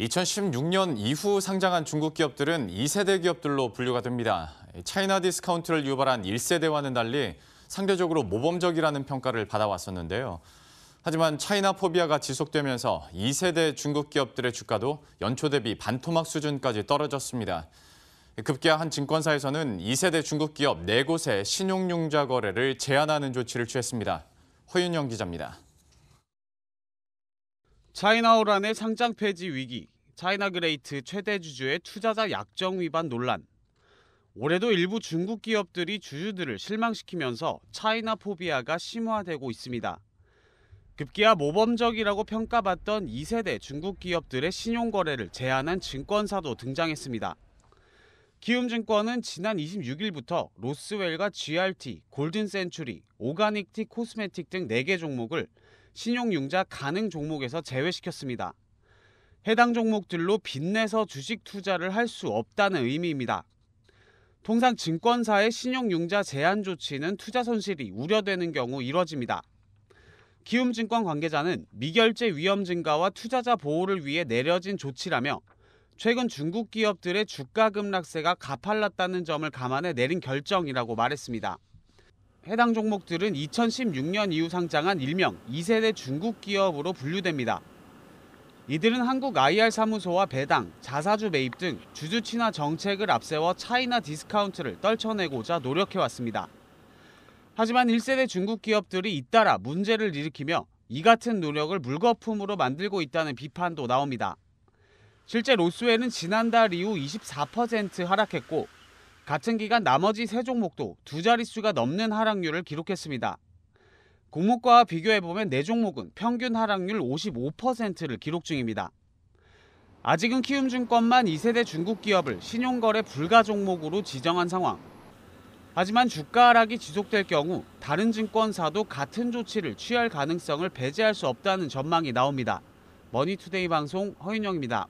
2016년 이후 상장한 중국 기업들은 2세대 기업들로 분류가 됩니다. 차이나 디스카운트를 유발한 1세대와는 달리 상대적으로 모범적이라는 평가를 받아왔었는데요. 하지만 차이나 포비아가 지속되면서 2세대 중국 기업들의 주가도 연초 대비 반토막 수준까지 떨어졌습니다. 급기야 한 증권사에서는 2세대 중국 기업 4곳의 신용융자 거래를 제한하는 조치를 취했습니다. 허윤영 기자입니다. 차이나우란의 상장 폐지 위기, 차이나그레이트 최대 주주의 투자자 약정 위반 논란. 올해도 일부 중국 기업들이 주주들을 실망시키면서 차이나 포비아가 심화되고 있습니다. 급기야 모범적이라고 평가받던 2세대 중국 기업들의 신용거래를 제한한 증권사도 등장했습니다. 키움증권은 지난 26일부터 로스웰과 GRT, 골든센추리, 오가닉티 코스메틱 등 4개 종목을 신용융자 가능 종목에서 제외시켰습니다. 해당 종목들로 빚내서 주식 투자를 할 수 없다는 의미입니다. 통상 증권사의 신용융자 제한 조치는 투자 손실이 우려되는 경우 이뤄집니다. 키움증권 관계자는 미결제 위험 증가와 투자자 보호를 위해 내려진 조치라며 최근 중국 기업들의 주가 급락세가 가팔랐다는 점을 감안해 내린 결정이라고 말했습니다. 해당 종목들은 2016년 이후 상장한 일명 2세대 중국 기업으로 분류됩니다. 이들은 한국 IR 사무소와 배당, 자사주 매입 등 주주 친화 정책을 앞세워 차이나 디스카운트를 떨쳐내고자 노력해왔습니다. 하지만 1세대 중국 기업들이 잇따라 문제를 일으키며 이 같은 노력을 물거품으로 만들고 있다는 비판도 나옵니다. 실제 로스웰은 지난달 이후 24% 하락했고 같은 기간 나머지 3종목도 2자릿수가 넘는 하락률을 기록했습니다. 공모가와 비교해보면 4종목은 평균 하락률 55%를 기록 중입니다. 아직은 키움증권만 2세대 중국 기업을 신용거래 불가 종목으로 지정한 상황. 하지만 주가 하락이 지속될 경우 다른 증권사도 같은 조치를 취할 가능성을 배제할 수 없다는 전망이 나옵니다. 머니투데이 방송 허윤영입니다.